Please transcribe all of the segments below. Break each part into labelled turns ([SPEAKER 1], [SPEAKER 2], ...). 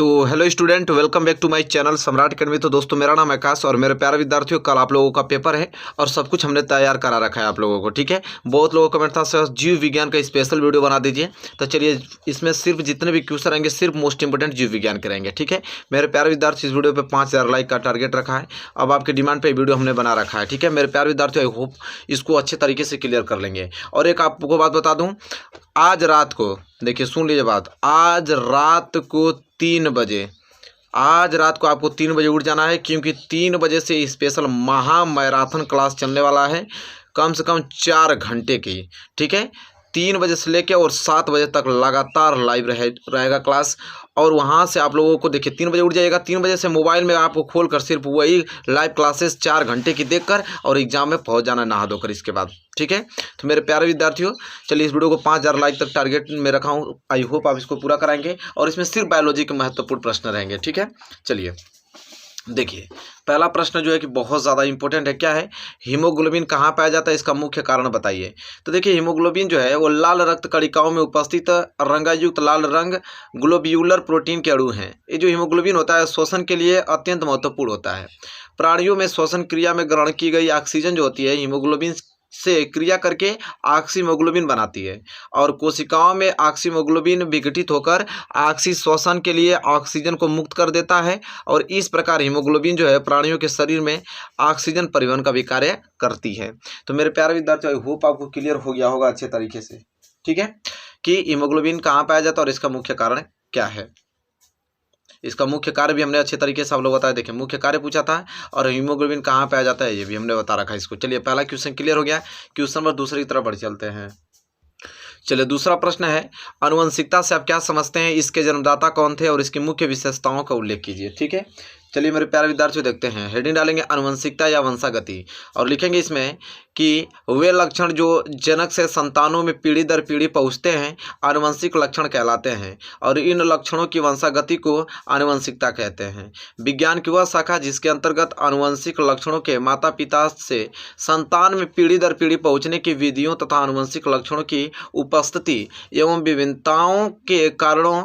[SPEAKER 1] तो hello student, welcome back to my channel Samrat academy. तो दोस्तों, मेरा नाम आकाश और मेरे प्यारे विद्यार्थियों, कल आप लोगों का पेपर है और सब कुछ हमने तैयार करा रखा है आप लोगों को। ठीक है, बहुत लोगों का कमेंट था सर जीव विज्ञान का स्पेशल वीडियो बना दीजिए। तो चलिए, इसमें सिर्फ जितने भी क्वेश्चन रहेंगे सिर्फ मोस्ट इंपोर्टेंट जीव विज्ञान के रहेंगे। ठीक है मेरे प्यारे विद्यार्थी, इस वीडियो पर 5000 लाइक का टारगेट रखा है। अब आपकी डिमांड पर वीडियो हमने बना रखा है। ठीक है मेरे प्यारे विद्यार्थियों, आई होप इसको अच्छे तरीके से क्लियर कर लेंगे। और एक आपको बात बता दूँ, आज रात को देखिए, सुन लीजिए बात, आज रात को 3 बजे, आज रात को आपको 3 बजे उठ जाना है, क्योंकि 3 बजे से स्पेशल महा मैराथन क्लास चलने वाला है, कम से कम 4 घंटे की। ठीक है, 3 बजे से लेके और 7 बजे तक लगातार लाइव रहेगा क्लास। और वहाँ से आप लोगों को देखिए 3 बजे उठ जाइएगा, 3 बजे से मोबाइल में आपको खोल कर सिर्फ वही लाइव क्लासेस 4 घंटे की देखकर और एग्जाम में पहुँच जाना नहा धोकर इसके बाद। ठीक है, तो मेरे प्यारे विद्यार्थियों, चलिए इस वीडियो को 5000 लाइक तक टारगेट में रखा हूँ। आई होप आप इसको पूरा कराएंगे और इसमें सिर्फ बायोलॉजी के महत्वपूर्ण प्रश्न रहेंगे। ठीक है, चलिए देखिए, पहला प्रश्न जो है कि बहुत ज़्यादा इंपॉर्टेंट है। क्या है? हीमोग्लोबिन कहाँ पाया जाता है, इसका मुख्य कारण बताइए। तो देखिए, हीमोग्लोबिन जो है वो लाल रक्त कणिकाओं में उपस्थित रंगायुक्त लाल रंग ग्लोब्यूलर प्रोटीन के अणु हैं। ये जो हीमोग्लोबिन होता है श्वसन के लिए अत्यंत महत्वपूर्ण होता है। प्राणियों में श्वसन क्रिया में ग्रहण की गई ऑक्सीजन जो होती है हीमोग्लोबिन से क्रिया करके ऑक्सीमोग्लोबिन बनाती है, और कोशिकाओं में ऑक्सीमोग्लोबिन विघटित होकर ऑक्सीश्वसन के लिए ऑक्सीजन को मुक्त कर देता है। और इस प्रकार हीमोग्लोबिन जो है प्राणियों के शरीर में ऑक्सीजन परिवहन का भी कार्य करती है। तो मेरे प्यारे विद्यार्थियों, आई होप आपको क्लियर हो गया होगा अच्छे तरीके से। ठीक है, कि हीमोग्लोबिन कहाँ पाया जाता है और इसका मुख्य कारण क्या है। इसका मुख्य कार्य भी हमने अच्छे तरीके से आप लोग बताया। देखिए, मुख्य कार्य पूछा था और हीमोग्लोबिन कहाँ पाया जाता है ये भी हमने बता रखा है इसको। चलिए, पहला क्वेश्चन क्लियर हो गया। क्वेश्चन नंबर दूसरी तरफ बढ़ चलते हैं। चलिए, दूसरा प्रश्न है, आनुवंशिकता से आप क्या समझते हैं, इसके जन्मदाता कौन थे और इसकी मुख्य विशेषताओं का उल्लेख कीजिए। ठीक है, चलिए मेरे प्यारे विद्यार्थियों, देखते हैं। हेडिंग डालेंगे आनुवंशिकता या वंशागति, और लिखेंगे इसमें कि वे लक्षण जो जनक से संतानों में पीढ़ी दर पीढ़ी पहुँचते हैं आनुवंशिक लक्षण कहलाते हैं, और इन लक्षणों की वंशागति को आनुवंशिकता कहते हैं। विज्ञान की वह शाखा जिसके अंतर्गत आनुवंशिक लक्षणों के माता पिता से संतान में पीढ़ी दर पीढ़ी पहुँचने की विधियों तथा आनुवंशिक लक्षणों की उपस्थिति एवं विभिन्नताओं के कारणों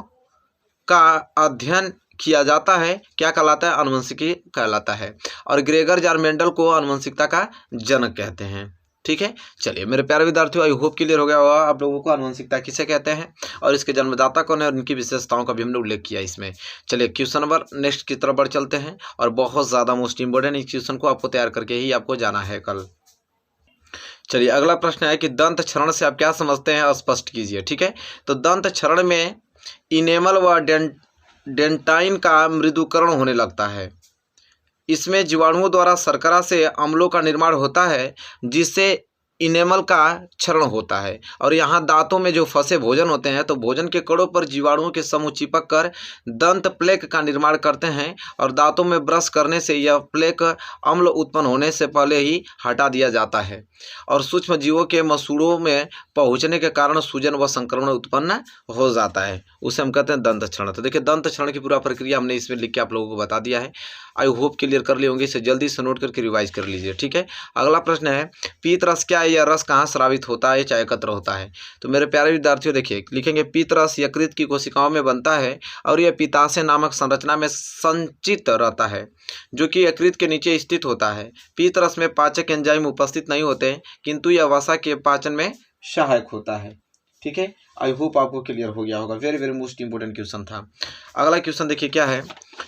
[SPEAKER 1] का अध्ययन किया जाता है, क्या कहलाता है? आनुवंशिकी कहलाता है। और ग्रेगर जार मेंडल को आनुवंशिकता का जनक कहते हैं। ठीक है, चलिए मेरे प्यारे विद्यार्थियों, आई होप क्लियर हो गया होगा आप लोगों को आनुवंशिकता किसे कहते हैं और इसके जन्मदाता कौन है और इनकी विशेषताओं का भी हमने उल्लेख किया इसमें। चलिए क्वेश्चन नंबर नेक्स्ट की तरफ बढ़ चलते हैं, और बहुत ज़्यादा मोस्ट इंपॉर्टेंट इस क्वेश्चन को आपको तैयार करके ही आपको जाना है कल। चलिए, अगला प्रश्न है कि दंत क्षरण से आप क्या समझते हैं, स्पष्ट कीजिए। ठीक है, तो दंत क्षरण में इनेमल व डेंटाइन का मृदुकरण होने लगता है। इसमें जीवाणुओं द्वारा शर्करा से अम्लों का निर्माण होता है, जिससे इनेमल का क्षरण होता है। और यहाँ दांतों में जो फंसे भोजन होते हैं, तो भोजन के कड़ों पर जीवाणुओं के समूह चिपक कर दंत प्लेक का निर्माण करते हैं, और दांतों में ब्रश करने से यह प्लेक अम्ल उत्पन्न होने से पहले ही हटा दिया जाता है, और सूक्ष्म जीवों के मसूड़ों में पहुँचने के कारण सूजन व संक्रमण उत्पन्न हो जाता है, उसे हम कहते हैं दंत क्षरण। तो देखिए, दंत क्षरण की पूरा प्रक्रिया हमने इसमें लिख के आप लोगों को बता दिया है। आई होप क्लियर कर लिए होंगे, इसे जल्दी से नोट करके रिवाइज कर लीजिए। ठीक है, अगला प्रश्न है, पीत रस क्या है, यह रस कहाँ स्रावित होता है चाहे एकत्र होता है। तो मेरे प्यारे विद्यार्थियों देखिए, लिखेंगे पीत रस यकृत की कोशिकाओं में बनता है, और यह पित्ताशय नामक संरचना में संचित रहता है, जो कि यकृत के नीचे स्थित होता है। पीत रस में पाचक एंजाइम उपस्थित नहीं होते, किंतु यह वसा के पाचन में सहायक होता है। ठीक है, आई होप आपको क्लियर हो गया होगा। Very very most important question था। अगला क्वेश्चन देखिए, क्या है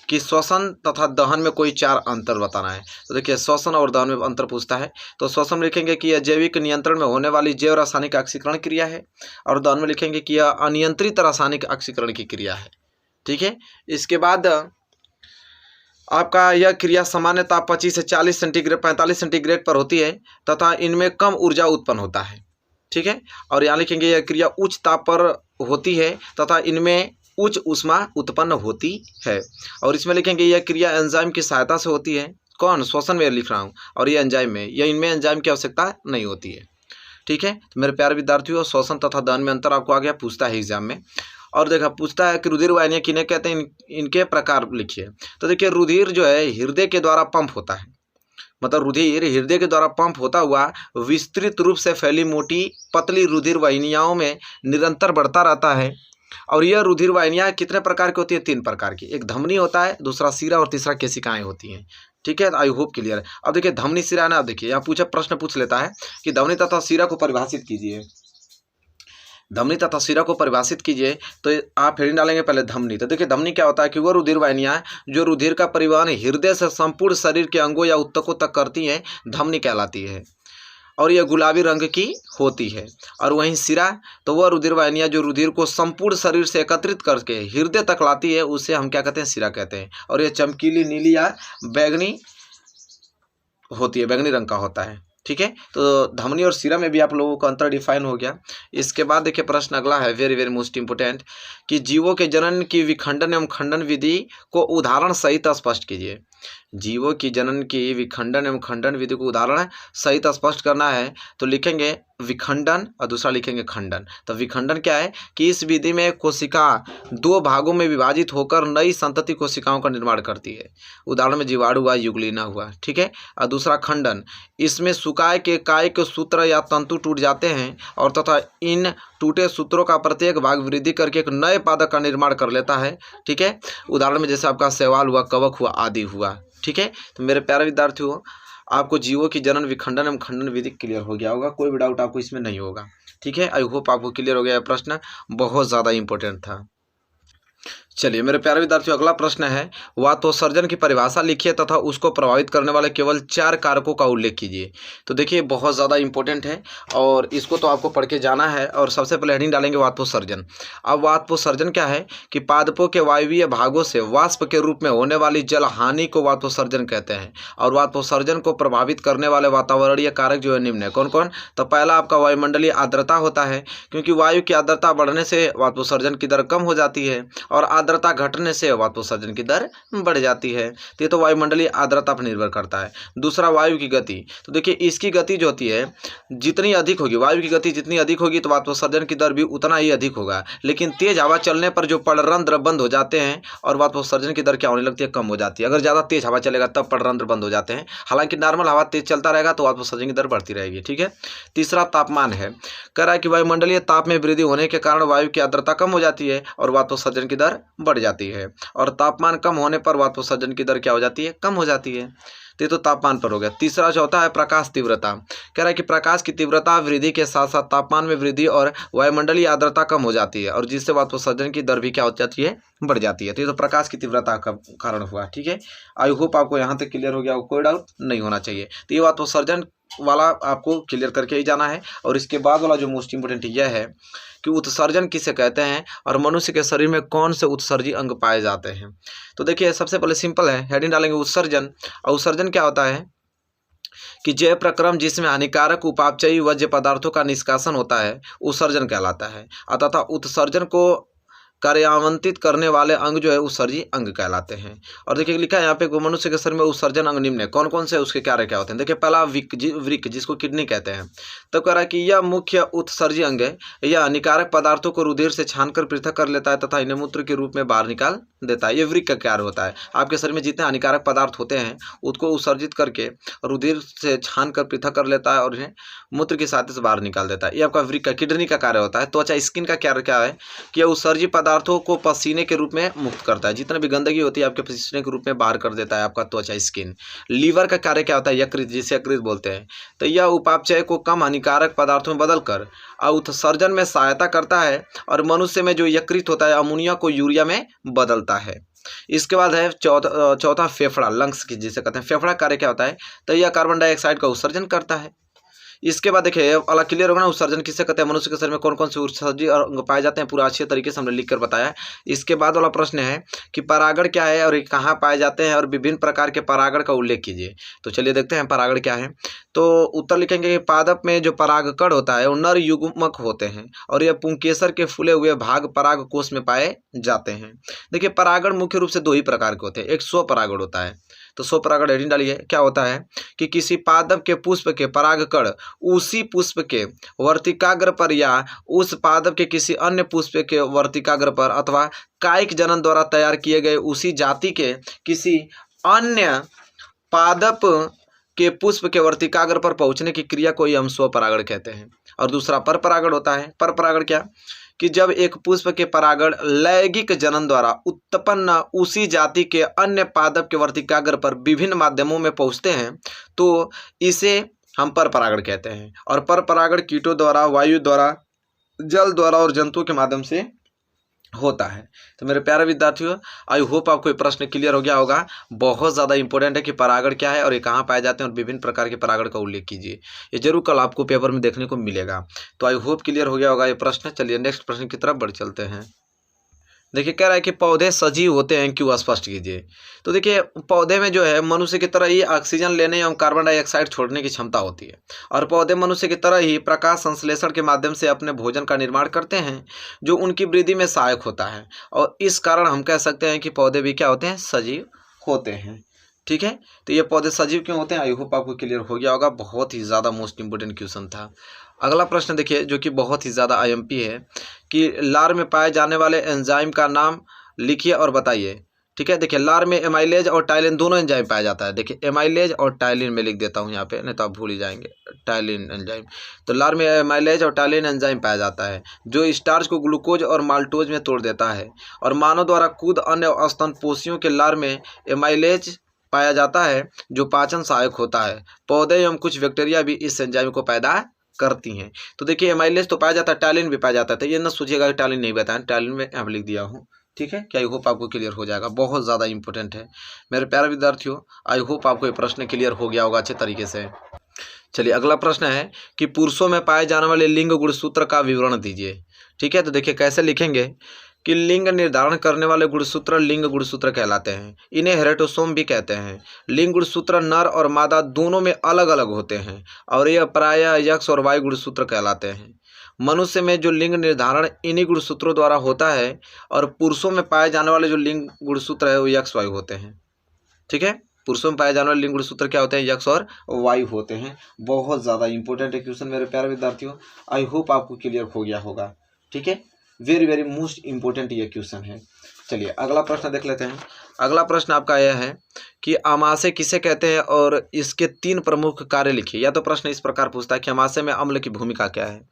[SPEAKER 1] कि श्वसन तथा दहन में कोई 4 अंतर बताना है। तो देखिए, श्वसन और दहन में अंतर पूछता है, तो श्वसन में लिखेंगे कि यह जैविक नियंत्रण में होने वाली जैव रासायनिक ऑक्सीकरण क्रिया है, और दहन में लिखेंगे कि यह अनियंत्रित रासायनिक ऑक्सीकरण की क्रिया है। ठीक है, इसके बाद आपका यह क्रिया सामान्यतः 25 से 40 सेंटीग्रेड 45 सेंटीग्रेड पर होती है, तथा इनमें कम ऊर्जा उत्पन्न होता है। ठीक है, और यहाँ लिखेंगे यह क्रिया उच्च ताप पर होती है, तथा इनमें उच्च ऊष्मा उत्पन्न होती है। और इसमें लिखेंगे यह क्रिया एंजाइम की सहायता से होती है। कौन? श्वसन में लिख रहा हूँ, और ये एंजाइम में, या इनमें एंजाइम की आवश्यकता नहीं होती है। ठीक है, तो मेरे प्यारे विद्यार्थियों, श्वसन तथा दहन में अंतर आपको आ गया, पूछता है एग्जाम में। और देखा, पूछता है कि रुधिर वाहिनियाँ किन्हें कहते हैं, इनके प्रकार लिखिए। तो देखिए, रुधिर जो है हृदय के द्वारा पंप होता है, मतलब रुधिर हृदय के द्वारा पंप होता हुआ विस्तृत रूप से फैली मोटी पतली रुधिर वाहिनियाओं में निरंतर बढ़ता रहता है। और यह रुधिर वाहिनियाँ कितने प्रकार की होती है? 3 प्रकार की। एक धमनी होता है, दूसरा शिरा और तीसरा केशिकाएं होती हैं। ठीक है, आई होप क्लियर है। अब देखिए धमनी शिरा है ना, अब देखिए यहाँ प्रश्न पूछ लेता है कि धमनी तथा शिरा को परिभाषित कीजिए। धमनी तथा शिरा को परिभाषित कीजिए, तो आप हेडिंग डालेंगे पहले धमनी। तो देखिए धमनी क्या होता है कि वो रुधिर वाहिनियाँ जो रुधिर का परिवहन हृदय से संपूर्ण शरीर के अंगों या ऊतकों तक करती हैं, धमनी कहलाती है और यह गुलाबी रंग की होती है। और वहीं शिरा, तो वह रुधिर वाहिनियाँ जो रुधिर को संपूर्ण शरीर से एकत्रित करके हृदय तक लाती है, उसे हम क्या कहते हैं? शिरा कहते हैं। और यह चमकीली नीली या बैंगनी होती है, बैंगनी रंग का होता है। ठीक है, तो धमनी और शिरा में भी आप लोगों का अंतर डिफाइन हो गया। इसके बाद देखिए प्रश्न अगला है, वेरी वेरी मोस्ट इंपोर्टेंट, कि जीवों के जनन की विखंडन एवं खंडन विधि को उदाहरण सहित स्पष्ट कीजिए। जीवों की जनन की विखंडन एवं खंडन विधि को उदाहरण सहित स्पष्ट करना है, तो लिखेंगे विखंडन और दूसरा लिखेंगे खंडन। तो विखंडन क्या है कि इस विधि में कोशिका 2 भागों में विभाजित होकर नई संतति कोशिकाओं का निर्माण करती है। उदाहरण में जीवाणु हुआ, युगलिना हुआ। ठीक है, और दूसरा खंडन, इसमें सुकाय के काय के सूत्र या तंतु टूट जाते हैं और तथा इन टूटे सूत्रों का प्रत्येक भाग वृद्धि करके एक नए पादप का निर्माण कर लेता है। ठीक है, उदाहरण में जैसे आपका शैवाल हुआ, कवक हुआ, आदि हुआ। ठीक है, तो मेरे प्यारे विद्यार्थियों, आपको जीवों की जनन विखंडन एवं खंडन विधि क्लियर हो गया होगा, कोई भी डाउट आपको इसमें नहीं होगा। ठीक है, आई होप आपको क्लियर हो गया। प्रश्न बहुत ज़्यादा इंपॉर्टेंट था। चलिए मेरे प्यारे विद्यार्थियों, अगला प्रश्न है, वातोत्सर्जन की परिभाषा लिखिए तथा उसको प्रभावित करने वाले केवल 4 कारकों का उल्लेख कीजिए। तो देखिए बहुत ज़्यादा इंपॉर्टेंट है और इसको तो आपको पढ़ के जाना है। और सबसे पहले हेडिंग डालेंगे वातोत्सर्जन। अब वातोत्सर्जन क्या है कि पादपों के वायवीय भागों से वाष्प के रूप में होने वाली जल हानि को वातोत्सर्जन कहते हैं। और वातोत्सर्जन को प्रभावित करने वाले वातावरणीय कारक जो है निम्न है। कौन कौन? तो पहला आपका वायुमंडलीय आर्द्रता होता है, क्योंकि वायु की आर्द्रता बढ़ने से वातोत्सर्जन की दर कम हो जाती है और आर्द्रता घटने से वातोत्सर्जन की दर बढ़ जाती है। तो ये तो वायुमंडलीय आर्द्रता पर निर्भर करता है। दूसरा वायु की गति। तो देखिए इसकी गति जो होती है जितनी अधिक होगी, वायु की गति जितनी अधिक होगी तो वातोत्सर्जन की दर भी उतना ही अधिक होगा। लेकिन तेज हवा चलने पर जो पड़रंध्र बंद हो जाते हैं और वातोत्सर्जन की दर क्या होने लगती है? कम हो जाती है। अगर ज़्यादा तेज हवा चलेगा तब पड़रंध्र बंद हो जाते हैं। हालांकि नॉर्मल हवा तेज चलता रहेगा तो वातोत्सर्जन की दर बढ़ती रहेगी। ठीक है, तीसरा तापमान है। कह रहा है कि वायुमंडलीय ताप में वृद्धि होने के कारण वायु की आर्द्रता कम हो जाती है और वातोत्सर्जन की दर बढ़ जाती है। और तापमान कम होने पर वातोत्सर्जन की दर क्या हो जाती है? कम हो जाती है। तो ये तो तापमान पर हो गया। तीसरा चौथा है प्रकाश तीव्रता। कह रहा है कि प्रकाश की तीव्रता वृद्धि के साथ साथ तापमान में वृद्धि और वायुमंडलीय आर्द्रता कम हो जाती है और जिससे वातोत्सर्जन की दर भी क्या हो जाती है? बढ़ जाती है। तो ये तो प्रकाश की तीव्रता का कारण हुआ। ठीक है, आई होप आपको यहाँ तक क्लियर हो गया, कोई डाउट नहीं होना चाहिए। तो ये वातोत्सर्जन वाला आपको क्लियर करके ही जाना है। और इसके बाद वाला जो मोस्ट इंपोर्टेंट यह है कि उत्सर्जन किसे कहते हैं और मनुष्य के शरीर में कौन से उत्सर्जी अंग पाए जाते हैं। तो देखिए सबसे पहले सिंपल है, हेडिंग डालेंगे उत्सर्जन। और उत्सर्जन क्या होता है कि जय प्रक्रम जिसमें हानिकारक उपापचयी वर्ज्य पदार्थों का निष्कासन होता है उत्सर्जन कहलाता है। तथा उत्सर्जन को कार्यान्वित करने वाले अंग जो है उत्सर्जी अंग कहलाते हैं। और देखिए लिखा है यहाँ पे मनुष्य के शरीर में उत्सर्जन अंग निम्न है। कौन कौन से उसके कार्य क्या होते हैं? देखिए पहला वृक्क जिसको किडनी कहते हैं। तो कह रहा है कि यह मुख्य उत्सर्जी अंग है। यह हानिकारक पदार्थों को रुधिर से छानकर पृथक कर लेता है तथा इन्हें मूत्र के रूप में बाहर निकाल देता है। ये वृक्क का कार्य होता है। आपके शरीर में जितने हानिकारक पदार्थ होते हैं उसको उत्सर्जित करके रुधिर से छान कर पृथक कर लेता है और इन्हें मूत्र की सहायता से बाहर निकाल देता है। ये आपका वृक्क किडनी का कार्य होता है। त्वचा स्किन का कार्य क्या है कि यह उत्सर्जी पदार्थों को पसीने के रूप में मुक्त करता है। जितना भी गंदगी होती है आपके पसीने के रूप में बाहर कर देता है आपका त्वचा स्किन। लीवर का कार्य क्या होता है? यकृत, जिसे यकृत बोलते हैं। तो यह उपापचय को कम हानिकारक पदार्थों में बदलकर उत्सर्जन में सहायता करता है और मनुष्य में जो यकृत होता है अमोनिया को यूरिया में बदलता है। इसके बाद है चौथा फेफड़ा, लंग्स की जिसे कहते हैं। फेफड़ा कार्य क्या होता है? तो यह कार्बन डाइऑक्साइड का उत्सर्जन करता है। इसके बाद देखिए अलग क्लियर होगा ना, उत्सर्जन किसे कहते हैं? मनुष्य के शरीर में कौन कौन से उत्सर्जी अंग पाए जाते हैं पूरा अच्छे तरीके से हमने लिख कर बताया। इसके बाद वाला प्रश्न है कि परागण क्या है और ये कहाँ पाए जाते हैं और विभिन्न प्रकार के परागण का उल्लेख कीजिए। तो चलिए देखते हैं परागण क्या है। तो उत्तर लिखेंगे कि पादप में जो परागकण होता है वो नर युग्मक होते हैं और यह पुंकेसर के फूले हुए भाग पराग कोष में पाए जाते हैं। देखिए परागण मुख्य रूप से 2 ही प्रकार के होते हैं। एक स्वपरागण होता है। तो स्वपरागण हेडिंग डालिए। क्या होता है कि किसी पादप के पुष्प के परागकण उसी पुष्प के वर्तिकाग्र पर या उस पादप के किसी अन्य पुष्प के वर्तिकाग्र पर अथवा कायिक जनन द्वारा तैयार किए गए उसी जाति के किसी अन्य पादप के पुष्प के वर्तिकाग्र पर पहुंचने की क्रिया को ही हम स्वपरागण कहते हैं। और दूसरा परपरागण होता है। परपरागण क्या कि जब एक पुष्प के परागण लैंगिक जनन द्वारा उत्पन्न उसी जाति के अन्य पादप के वर्तिकाग्र पर विभिन्न माध्यमों में पहुँचते हैं तो इसे हम पर परागण कहते हैं। और पर परागण कीटों द्वारा, वायु द्वारा, जल द्वारा और जंतुओं के माध्यम से होता है। तो मेरे प्यारे विद्यार्थियों, आई होप आपको ये प्रश्न क्लियर हो गया होगा। बहुत ज़्यादा इंपॉर्टेंट है कि परागण क्या है और ये कहाँ पाए जाते हैं और विभिन्न प्रकार के परागण का उल्लेख कीजिए। ये जरूर कल आपको पेपर में देखने को मिलेगा। तो आई होप क्लियर हो गया होगा ये प्रश्न। चलिए नेक्स्ट प्रश्न की तरफ बढ़ चलते हैं। देखिए कह रहा है कि पौधे सजीव होते हैं क्यों, स्पष्ट कीजिए। तो देखिए पौधे में जो है मनुष्य की तरह ही ऑक्सीजन लेने एवं कार्बन डाइऑक्साइड छोड़ने की क्षमता होती है और पौधे मनुष्य की तरह ही प्रकाश संश्लेषण के माध्यम से अपने भोजन का निर्माण करते हैं जो उनकी वृद्धि में सहायक होता है। और इस कारण हम कह सकते हैं कि पौधे भी क्या होते हैं, सजीव होते हैं। ठीक है, तो ये पौधे सजीव क्यों होते हैं, आई होप आपको क्लियर हो गया होगा। बहुत ही ज़्यादा मोस्ट इंपोर्टेंट क्वेश्चन था। अगला प्रश्न देखिए जो कि बहुत ही ज़्यादा आईएमपी है कि लार में पाए जाने वाले एंजाइम का नाम लिखिए और बताइए। ठीक है, देखिए लार में एमाइलेज और टाइलिन दोनों एंजाइम पाया जाता है। देखिए एमाइलेज और टाइलिन में लिख देता हूँ यहाँ पे, नहीं तो आप भूल ही जाएंगे। टाइलिन एंजाइम, तो लार में एमाइलेज और टाइलिन एंजाइम पाया जाता है जो स्टार्च को ग्लूकोज और माल्टोज में तोड़ देता है। और मानव द्वारा खुद अन्य स्तनपोषियों के लार में एमाइलेज पाया जाता है जो पाचन सहायक होता है। पौधे एवं कुछ बैक्टीरिया भी इस एंजाइम को पैदा करती हैं। तो देखिए एमाइलेज तो पाया जाता है, टाइलिन भी पाया जाता है। तो ये ना सोचिएगा कि टाइलिन नहीं बताया, टाइलिन में यहाँ लिख दिया हूँ। ठीक है, क्या आई होप आपको क्लियर हो जाएगा। बहुत ज़्यादा इंपॉर्टेंट है मेरे प्यारे विद्यार्थियों। आई होप आपको ये प्रश्न क्लियर हो गया होगा अच्छे तरीके से। चलिए अगला प्रश्न है कि पुरुषों में पाए जाने वाले लिंग गुणसूत्र का विवरण दीजिए। ठीक है, तो देखिए कैसे लिखेंगे कि लिंग निर्धारण करने वाले गुणसूत्र लिंग गुणसूत्र कहलाते हैं। इन्हें हेरेटोसोम भी कहते हैं। लिंग गुणसूत्र नर और मादा दोनों में अलग अलग होते हैं और यह प्रायः यक्ष और वाई गुणसूत्र कहलाते हैं। मनुष्य में जो लिंग निर्धारण इन्हीं गुणसूत्रों द्वारा होता है और पुरुषों में पाए जाने वाले जो लिंग गुणसूत्र है वो यक्ष वायु होते हैं। ठीक है, पुरुषों में पाए जाने वाले लिंग गुणसूत्र क्या होते हैं, यक्ष और वायु होते हैं। बहुत ज़्यादा इंपॉर्टेंट है क्वेश्चन मेरे प्यारे विद्यार्थियों। आई होप आपको क्लियर हो गया होगा। ठीक है, वेरी वेरी मोस्ट इंपॉर्टेंट ये क्वेश्चन है। चलिए अगला प्रश्न देख लेते हैं। अगला प्रश्न आपका यह है कि अमाशय किसे कहते हैं और इसके 3 प्रमुख कार्य लिखिए। या तो प्रश्न इस प्रकार पूछता है कि अमाशय में अम्ल की भूमिका क्या है।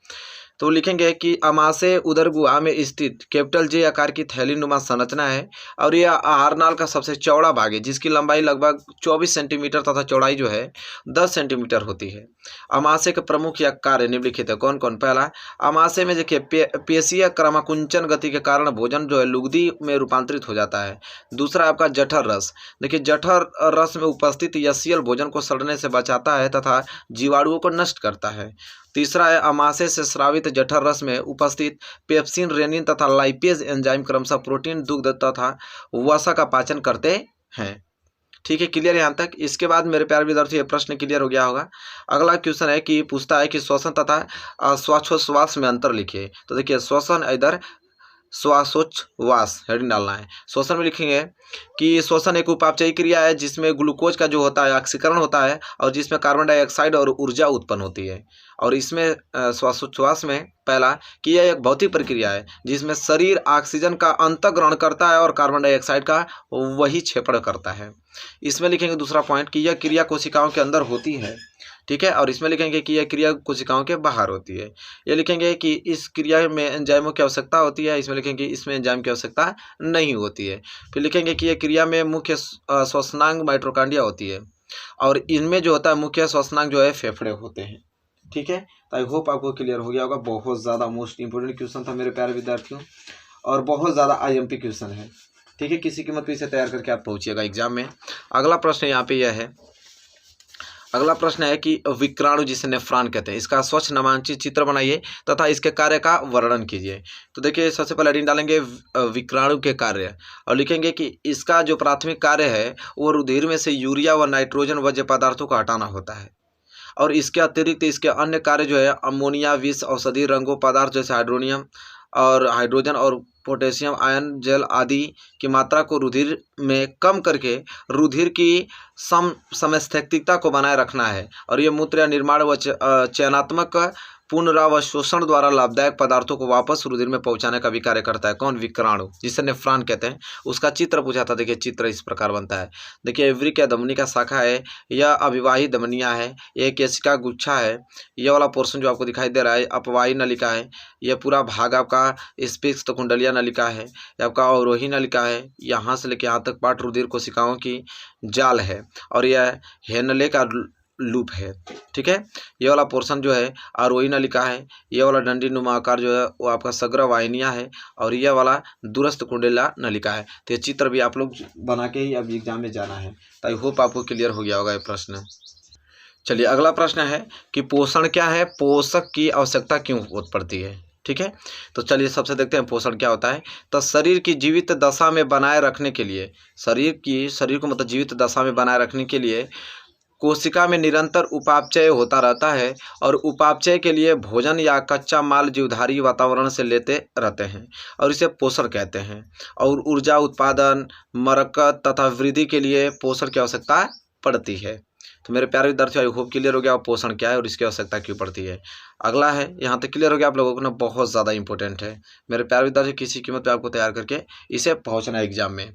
[SPEAKER 1] तो लिखेंगे कि अमाशय उदर गुहा में स्थित कैपिटल जे आकार की थैली नुमा संरचना है और यह आहार नाल का सबसे चौड़ा भाग है जिसकी लंबाई लगभग 24 सेंटीमीटर तथा चौड़ाई जो है 10 सेंटीमीटर होती है। अमाशय के प्रमुख या कार्य निम्नलिखित है। कौन कौन। पहला, अमाशय में देखिए पेशीय क्रमाकुंचन गति के कारण भोजन जो है लुगदी में रूपांतरित हो जाता है। दूसरा आपका जठर रस, देखिए जठर रस में उपस्थित यशियल भोजन को सड़ने से बचाता है तथा जीवाणुओं को नष्ट करता है। तीसरा है अमाशय से स्रावित जठर रस में उपस्थित पेप्सिन, रेनिन तथा लाइपेज एंजाइम क्रमशः प्रोटीन, दुग्ध तथा वसा का पाचन करते हैं। ठीक है, क्लियर यहाँ तक। इसके बाद मेरे प्यारे विद्यार्थी ये प्रश्न क्लियर हो गया होगा। अगला क्वेश्चन है कि पूछता है कि श्वसन तथा श्वासोच्छ्वास में अंतर लिखिए। तो देखिए श्वसन इधर श्वासोच्छ्वास हेडिंग डालना है। श्वसन में लिखेंगे कि श्वसन एक उपापचयी क्रिया है जिसमें ग्लूकोज का जो होता है ऑक्सीकरण होता है और जिसमें कार्बन डाइऑक्साइड और ऊर्जा उत्पन्न होती है। और इसमें श्वासोच्छ्वास में पहला कि यह एक भौतिक प्रक्रिया है जिसमें शरीर ऑक्सीजन का अंतःग्रहण करता है और कार्बन डाइऑक्साइड का वही क्षेपण करता है। इसमें लिखेंगे दूसरा पॉइंट कि यह क्रिया कोशिकाओं के अंदर होती है। ठीक है, और इसमें लिखेंगे कि यह क्रिया कोशिकाओं के बाहर होती है। ये लिखेंगे कि इस क्रिया में एंजाइमों की आवश्यकता होती है। इसमें लिखेंगे इसमें एंजाइम की आवश्यकता नहीं होती है। फिर लिखेंगे कि यह क्रिया में मुख्य श्वसनांग माइटोकॉन्ड्रिया होती है और इनमें जो होता है मुख्य श्वसनांग जो है फेफड़े होते हैं। ठीक है, तो आई होप आपको क्लियर हो गया होगा। बहुत ज़्यादा मोस्ट इंपोर्टेंट क्वेश्चन था मेरे प्यारे विद्यार्थियों और बहुत ज़्यादा आईएमपी क्वेश्चन है। ठीक है, किसी कीमत पे इसे तैयार करके आप पहुँचिएगा एग्जाम में। अगला प्रश्न यहाँ पे यह है, अगला प्रश्न है कि विक्राणु जिसे नेफ्रॉन कहते हैं इसका स्वच्छ नामांकित चित्र बनाइए तथा इसके कार्य का वर्णन कीजिए। तो देखिए सबसे पहले हेडिंग डालेंगे विक्राणु के कार्य और लिखेंगे कि इसका जो प्राथमिक कार्य है वो रुधिर में से यूरिया व नाइट्रोजन वज्र पदार्थों को हटाना होता है और इसके अतिरिक्त इसके अन्य कार्य जो है अमोनिया, विष, औषधि, रंगों पदार्थ जैसे हाइड्रोजन और पोटेशियम आयन जल आदि की मात्रा को रुधिर में कम करके रुधिर की समस्थैतिकता को बनाए रखना है और ये मूत्र निर्माण व चयनात्मक पुनरावशोषण द्वारा लाभदायक पदार्थों को वापस रुधिर में पहुंचाने का भी कार्य करता है। कौन? विक्राणु, जिसे नेफ्रॉन कहते हैं। उसका चित्र पूछा था। देखिए चित्र इस प्रकार बनता है। देखिए एवरी क्या धमनी का शाखा है, यह अविवाही धमनियां है, यह केशिका गुच्छा है। यह वाला पोर्शन जो आपको दिखाई दे रहा है अपवाही नलिका है। यह पूरा भाग आपका स्पिक्स कुंडलिया नलिका है। यह आपका अवरोही नलिका है। यहाँ से लेकर यहाँ तक पार्ट रुधिर कोशिकाओं की जाल है और यह हेनले का लूप है। ठीक है, ये वाला पोर्शन जो है आरोही नलिका है। ये वाला डंडी नुमा आकार जो है वो आपका सग्र वाहिनियाँ है और यह वाला दूरस्थ कुंडला नलिका है। तो ये चित्र भी आप लोग बना के ही अब एग्जाम में जाना है। तो आई होप आपको क्लियर हो गया होगा ये प्रश्न। चलिए अगला प्रश्न है कि पोषण क्या है, पोषक की आवश्यकता क्यों पड़ती है। ठीक है, तो चलिए सबसे देखते हैं पोषण क्या होता है। तो शरीर की जीवित दशा में बनाए रखने के लिए, शरीर को मतलब जीवित दशा में बनाए रखने के लिए कोशिका में निरंतर उपापचय होता रहता है और उपापचय के लिए भोजन या कच्चा माल जीवधारी वातावरण से लेते रहते हैं और इसे पोषण कहते हैं। और ऊर्जा उत्पादन, मरकत तथा वृद्धि के लिए पोषण की आवश्यकता पड़ती है। तो मेरे प्यारे विद्यार्थियों आई होप क्लियर हो गया पोषण क्या है और इसकी आवश्यकता क्यों पड़ती है। अगला है, यहाँ तक क्लियर हो गया आप लोगों को ना, बहुत ज़्यादा इंपॉर्टेंट है मेरे प्यारे विद्यार्थियों। किसी कीमत पे आपको तैयार करके इसे पहुँचना है एग्जाम में।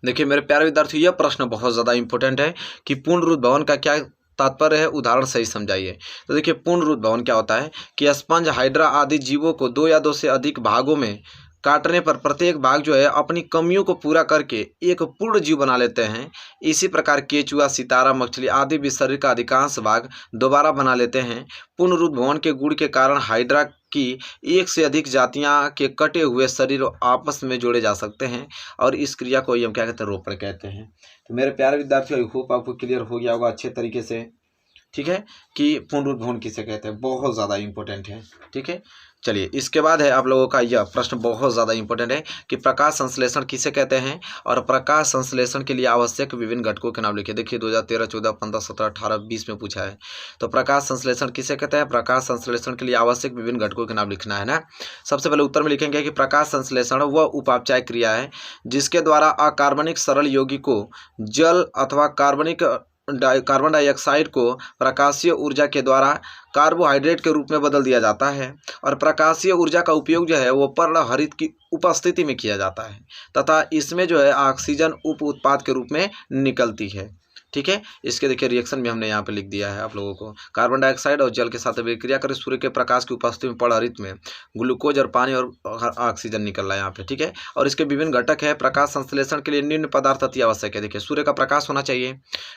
[SPEAKER 1] देखिए मेरे प्यारे विद्यार्थियों, यह प्रश्न बहुत ज़्यादा इंपॉर्टेंट है कि पूर्ण भवन का क्या तात्पर्य है, उदाहरण सही समझाइए। तो देखिए पूर्ण भवन क्या होता है कि स्पंज, हाइड्रा आदि जीवों को 2 या 2 से अधिक भागों में काटने पर प्रत्येक भाग जो है अपनी कमियों को पूरा करके एक पूर्ण जीव बना लेते हैं। इसी प्रकार केचुआ, सितारा, मछली आदि भी शरीर का अधिकांश भाग दोबारा बना लेते हैं। पुनरुद्ध भवन के गुण के कारण हाइड्रा की 1 से अधिक जातियां के कटे हुए शरीर आपस में जोड़े जा सकते हैं और इस क्रिया को हम क्या कहते हैं, रोपण कहते हैं। तो मेरे प्यारे विद्यार्थियों आई होप आपको क्लियर हो गया होगा अच्छे तरीके से। ठीक है, कि पुनरुद्ध भवन किसे कहते हैं, बहुत ज़्यादा इंपॉर्टेंट है। ठीक है, चलिए इसके बाद है आप लोगों का यह प्रश्न बहुत ज़्यादा इंपॉर्टेंट है कि प्रकाश संश्लेषण किसे कहते हैं और प्रकाश संश्लेषण के लिए आवश्यक विभिन्न घटकों के नाम लिखिए। देखिए 2013, 14, 15, 17, 18, 20 में पूछा है। तो प्रकाश संश्लेषण किसे कहते हैं, प्रकाश संश्लेषण के लिए आवश्यक विभिन्न घटकों के नाम लिखना है ना। सबसे पहले उत्तर में लिखेंगे कि प्रकाश संश्लेषण वह उपापचय क्रिया है जिसके द्वारा अकार्बनिक सरल यौगिक को जल अथवा कार्बन डाइऑक्साइड को प्रकाशीय ऊर्जा के द्वारा कार्बोहाइड्रेट के रूप में बदल दिया जाता है और प्रकाशीय ऊर्जा का उपयोग जो है वो पर्णहरित की उपस्थिति में किया जाता है तथा इसमें जो है ऑक्सीजन उप उत्पाद के रूप में निकलती है। ठीक है, इसके देखिए रिएक्शन भी हमने यहाँ पे लिख दिया है आप लोगों को। कार्बन डाइऑक्साइड और जल के साथ अभिक्रिया कर सूर्य के प्रकाश की उपस्थिति में पर्णहरित में ग्लूकोज और पानी और ऑक्सीजन निकल रहा है यहाँ पे। ठीक है, और इसके विभिन्न घटक है। प्रकाश संश्लेषण के लिए निम्न पदार्थ अति आवश्यक है। देखिए सूर्य का प्रकाश होना चाहिए,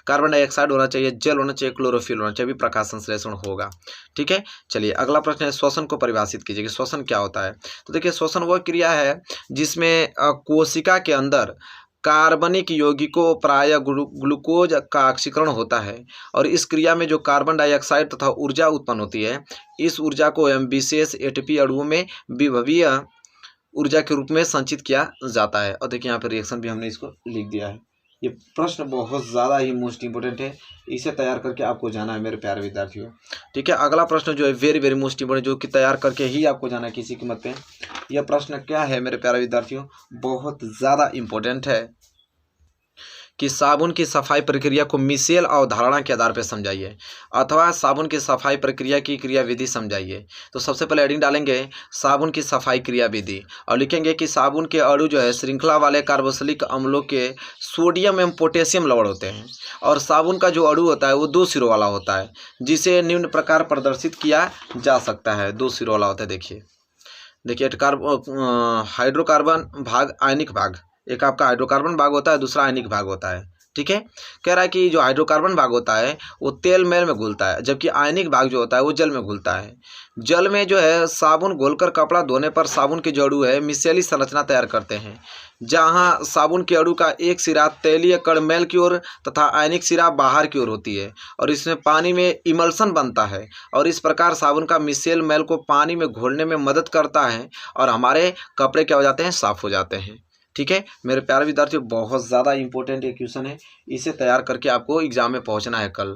[SPEAKER 1] कार्बन डाइऑक्साइड होना चाहिए, जल होना चाहिए, क्लोरोफिल होना चाहिए, भी प्रकाश संश्लेषण होगा। ठीक है, चलिए अगला प्रश्न है श्वसन को परिभाषित कीजिए कि श्वसन क्या होता है। तो देखिए श्वसन वह क्रिया है जिसमें कोशिका के अंदर कार्बनिक यौगिकों प्राय ग्लूकोज का ऑक्सीकरण होता है और इस क्रिया में जो कार्बन डाइऑक्साइड तथा ऊर्जा उत्पन्न होती है, इस ऊर्जा को विशेष एटीपी अणुओं में विभवीय ऊर्जा के रूप में संचित किया जाता है। और देखिए यहाँ पर रिएक्शन भी हमने इसको लिख दिया है। ये प्रश्न बहुत ज़्यादा ही मोस्ट इंपोर्टेंट है, इसे तैयार करके आपको जाना है मेरे प्यारे विद्यार्थियों। ठीक है, अगला प्रश्न जो है वेरी वेरी मोस्ट इंपोर्टेंट, जो कि तैयार करके ही आपको जाना है किसी कीमत पे। यह प्रश्न क्या है मेरे प्यारे विद्यार्थियों, बहुत ज़्यादा इंपॉर्टेंट है कि साबुन की सफाई प्रक्रिया को मिशेल अवधारणा के आधार पर समझाइए अथवा साबुन की सफाई प्रक्रिया की क्रिया विधि समझाइए। तो सबसे पहले हेडिंग डालेंगे साबुन की सफाई क्रिया विधि और लिखेंगे कि साबुन के अणु जो है श्रृंखला वाले कार्बोक्सिलिक अम्लों के सोडियम एवं पोटेशियम लवण होते हैं और साबुन का जो अणु होता है वो 2 सिरों वाला होता है जिसे निम्न प्रकार प्रदर्शित किया जा सकता है। 2 सिरों वाला होता है। देखिए हाइड्रोकार्बन भाग, आयनिक भाग, एक आपका हाइड्रोकार्बन भाग होता है, दूसरा आयनिक भाग होता है। ठीक है, कह रहा है कि जो हाइड्रोकार्बन भाग होता है वो तेल मैल में घुलता है जबकि आयनिक भाग जो होता है वो जल में घुलता है। जल में जो है साबुन घोलकर कपड़ा धोने पर साबुन के जो अणु है मिशेली संरचना तैयार करते हैं जहां साबुन के अणु का एक सिरा तैलीय कण मैल की ओर तथा आयनिक सिरा बाहर की ओर होती है और इसमें पानी में इमल्सन बनता है और इस प्रकार साबुन का मिशेल मैल को पानी में घोलने में मदद करता है और हमारे कपड़े क्या हो जाते हैं, साफ हो जाते हैं। ठीक है मेरे प्यारे विद्यार्थियों, बहुत ज़्यादा इंपॉर्टेंट ये क्वेश्चन है, इसे तैयार करके आपको एग्जाम में पहुंचना है कल।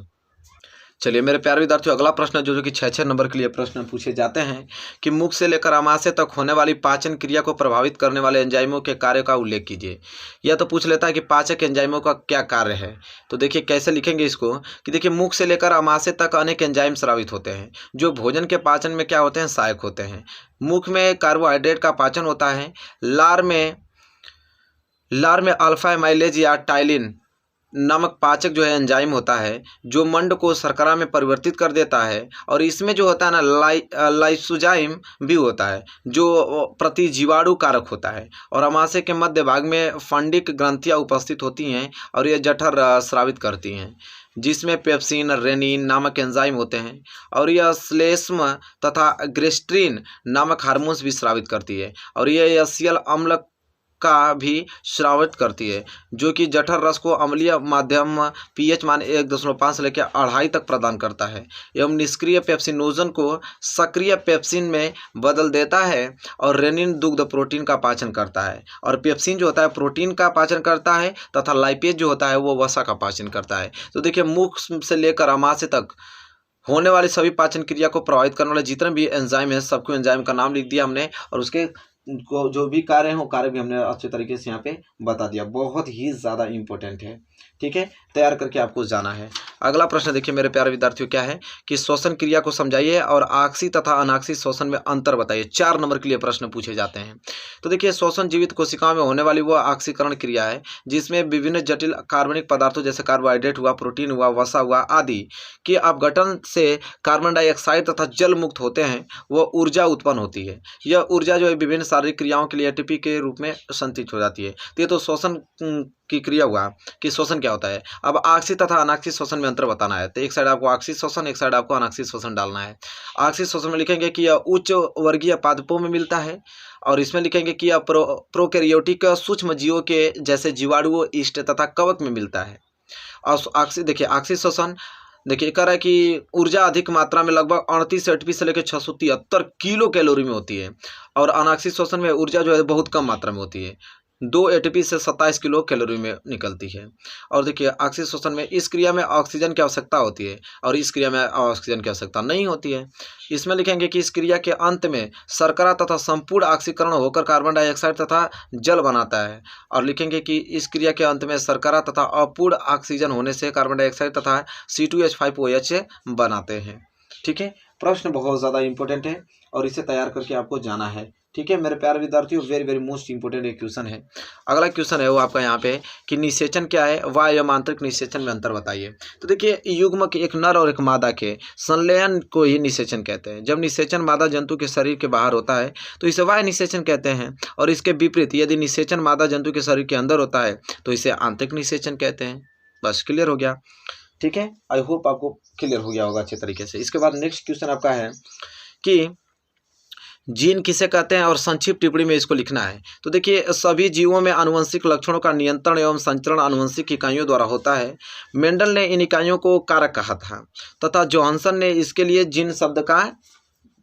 [SPEAKER 1] चलिए मेरे प्यारे विद्यार्थियों, अगला प्रश्न जो कि 6 नंबर के लिए प्रश्न पूछे जाते हैं कि मुख से लेकर आमाशय तक होने वाली पाचन क्रिया को प्रभावित करने वाले एंजाइमों के कार्य का उल्लेख कीजिए। यह तो पूछ लेता है कि पाचक एंजाइमों का क्या कार्य है। तो देखिए कैसे लिखेंगे इसको कि देखिए मुख से लेकर आमाशय तक अनेक एंजाइम स्रावित होते हैं जो भोजन के पाचन में क्या होते हैं, सहायक होते हैं। मुख में कार्बोहाइड्रेट का पाचन होता है। लार में अल्फा एमाइलेज या टाइलिन नामक पाचक जो है एंजाइम होता है जो मंड को शर्करा में परिवर्तित कर देता है। और इसमें जो होता है ना लाइसोजाइम भी होता है जो प्रतिजीवाणु कारक होता है। और आमाशय के मध्य भाग में फंडिक ग्रंथियां उपस्थित होती हैं और ये जठर स्रावित करती हैं जिसमें पेप्सिन रेनिन नामक एंजाइम होते हैं। और यह श्लेष्म तथा ग्रेस्ट्रीन नामक हार्मोन्स भी स्रावित करती है। और यह एसियल अम्ल का भी स्रावित करती है जो कि जठर रस को अम्लीय माध्यम पीएच मान 1.5 से लेकर 2.5 तक प्रदान करता है एवं निष्क्रिय पेप्सिनोजन को सक्रिय पेप्सिन में बदल देता है। और रेनिन दुग्ध प्रोटीन का पाचन करता है और पेप्सिन जो होता है प्रोटीन का पाचन करता है तथा लाइपेज जो होता है वो वसा का पाचन करता है। तो देखिए मुख से लेकर आमाशय तक होने वाली सभी पाचन क्रिया को प्रभावित करने वाले जितने भी एंजाइम है सबको एंजाइम का नाम लिख दिया हमने और उसके को जो भी कार्य है वो कार्य भी हमने अच्छे तरीके से यहाँ पे बता दिया। बहुत ही ज़्यादा इम्पोर्टेंट है, ठीक है, तैयार करके आपको जाना है। अगला प्रश्न देखिए मेरे प्यारे विद्यार्थियों क्या है कि श्वसन क्रिया को समझाइए और आक्सीय तथा अनाक्सीय श्वसन में अंतर बताइए। 4 नंबर के लिए प्रश्न पूछे जाते हैं। तो देखिए श्वसन जीवित कोशिकाओं में होने वाली वह आक्सीकरण क्रिया है जिसमें विभिन्न जटिल कार्बनिक पदार्थों जैसे कार्बोहाइड्रेट हुआ, प्रोटीन हुआ, वसा हुआ आदि के अपघटन से कार्बन डाइऑक्साइड तथा जल मुक्त होते हैं, वह ऊर्जा उत्पन्न होती है। यह ऊर्जा जो है विभिन्न शारीरिक क्रियाओं के लिए एटीपी के रूप में संचित हो जाती है। तो ये तो श्वसन की क्रिया हुआ कि श्वसन क्या होता है। अब आक्सीय तथा अनाक्सीय श्वसन में अंतर बताना है। तो एक साइड आपको आक्सीय श्वसन, एक साइड आपको अनाक्सीय श्वसन डालना है। आक्सीय श्वसन में लिखेंगे कि यह उच्च वर्गीय पादपों में मिलता है और इसमें लिखेंगे कि यह प्रोकैरियोटिक सूक्ष्म जीवों के जैसे जीवाणुओं, ईस्ट तथा कवक में मिलता है। और आक्सीय देखिए आक्सीय श्वसन देखिए कह रहा है कि ऊर्जा अधिक मात्रा में लगभग 38 एटीपी से लेकर 673 किलो कैलोरी में होती है। और अनाक्सीय श्वसन में ऊर्जा जो है बहुत कम मात्रा में होती है, 2 एटीपी से 27 किलो कैलोरी में निकलती है। और देखिए आक्सीय श्वसन में इस क्रिया में ऑक्सीजन की आवश्यकता होती है और इस क्रिया में ऑक्सीजन की आवश्यकता नहीं होती है। इसमें लिखेंगे कि इस क्रिया के अंत में शर्करा तथा संपूर्ण ऑक्सीकरण होकर कार्बन डाइऑक्साइड तथा जल बनाता है। और लिखेंगे कि इस क्रिया के अंत में शर्करा तथा अपूर्ण ऑक्सीजन होने से कार्बन डाइऑक्साइड तथा C2H5OH बनाते हैं। ठीक है, प्रश्न बहुत ज़्यादा इंपॉर्टेंट है और इसे तैयार करके आपको जाना है। ठीक है मेरे प्यारे विद्यार्थियों, वेरी वेरी मोस्ट इंपोर्टेंट एक क्वेश्चन है। अगला क्वेश्चन है वो आपका यहाँ पे कि निषेचन क्या है, वाय एवं आंतरिक निषेचन में अंतर बताइए। तो देखिए युग्म के एक नर और एक मादा के संलयन को ही निषेचन कहते हैं। जब निषेचन मादा जंतु के शरीर के बाहर होता है तो इसे वाय निषेचन कहते हैं और इसके विपरीत यदि निषेचन मादा जंतु के शरीर के अंदर होता है तो इसे आंतरिक निषेचन कहते हैं। बस क्लियर हो गया, ठीक है, आई होप आपको क्लियर हो गया होगा अच्छे तरीके से। इसके बाद नेक्स्ट क्वेश्चन आपका है कि जीन किसे कहते हैं और संक्षिप्त टिप्पणी में इसको लिखना है। तो देखिए सभी जीवों में आनुवंशिक लक्षणों का नियंत्रण एवं संचरण आनुवंशिक इकाइयों द्वारा होता है। मेंडल ने इन इकाइयों को कारक कहा था तथा जोहानसन ने इसके लिए जीन शब्द का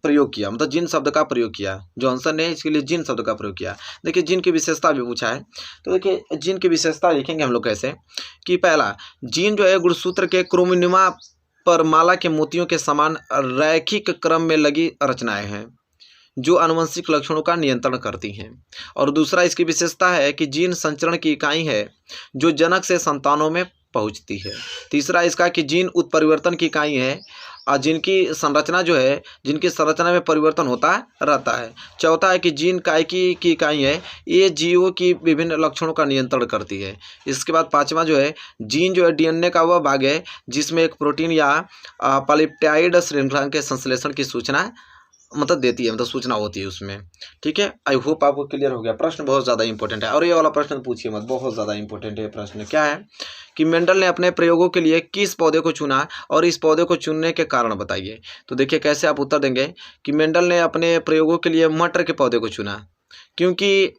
[SPEAKER 1] प्रयोग किया, मतलब जीन शब्द का प्रयोग किया। जोहानसन ने इसके लिए जीन शब्द का प्रयोग किया। देखिए जीन की विशेषता भी पूछा है। तो देखिए जीन की विशेषता लिखेंगे हम लोग कैसे कि पहला, जीन जो है गुणसूत्र के क्रोमोसोमा पर माला के मोतियों के समान रैखिक क्रम में लगी रचनाएं हैं जो आनुवंशिक लक्षणों का नियंत्रण करती हैं। और दूसरा इसकी विशेषता है कि जीन संचरण की इकाई है जो जनक से संतानों में पहुंचती है। तीसरा इसका कि जीन उत्परिवर्तन की इकाई है और जिनकी संरचना जो है, जिनकी संरचना में परिवर्तन होता रहता है। चौथा है कि जीन कायकी की इकाई है, ये जीवों की विभिन्न लक्षणों का नियंत्रण करती है। इसके बाद पांचवा जो है, जीन जो है डीएनए का वह भाग है जिसमें एक प्रोटीन या पॉलीपेप्टाइड श्रृंखला के संश्लेषण की सूचना मतलब देती है, मतलब सूचना होती है उसमें। ठीक है, आई होप आपको क्लियर हो गया। प्रश्न बहुत ज़्यादा इंपॉर्टेंट है और ये वाला प्रश्न पूछिए मत, बहुत ज़्यादा इंपॉर्टेंट है। प्रश्न क्या है कि मेंडल ने अपने प्रयोगों के लिए किस पौधे को चुना और इस पौधे को चुनने के कारण बताइए। तो देखिए कैसे आप उत्तर देंगे कि मेंडल ने अपने प्रयोगों के लिए मटर के पौधे को चुना क्योंकि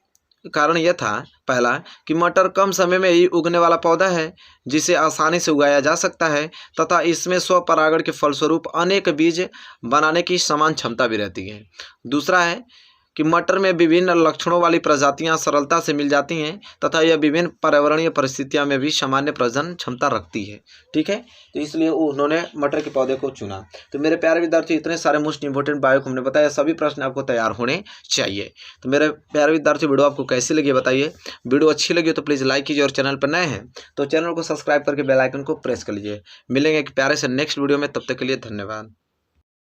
[SPEAKER 1] कारण यह था पहला कि मटर कम समय में ही उगने वाला पौधा है जिसे आसानी से उगाया जा सकता है तथा इसमें स्वपरागण के फलस्वरूप अनेक बीज बनाने की समान क्षमता भी रहती है। दूसरा है कि मटर में विभिन्न लक्षणों वाली प्रजातियां सरलता से मिल जाती हैं तथा यह विभिन्न पर्यावरणीय परिस्थितियों में भी सामान्य प्रजनन क्षमता रखती है। ठीक है, तो इसलिए उन्होंने मटर के पौधे को चुना। तो मेरे प्यारे विद्यार्थी, इतने सारे मोस्ट इंपोर्टेंट बायो को हमने बताया, सभी प्रश्न आपको तैयार होने चाहिए। तो मेरे प्यारे विद्यार्थी, वीडियो आपको कैसी लगी बताइए। वीडियो अच्छी लगी तो प्लीज़ लाइक कीजिए और चैनल पर नए हैं तो चैनल को सब्सक्राइब करके बेल आइकन को प्रेस कर लीजिए। मिलेंगे एक प्यारे से नेक्स्ट वीडियो में, तब तक के लिए धन्यवाद।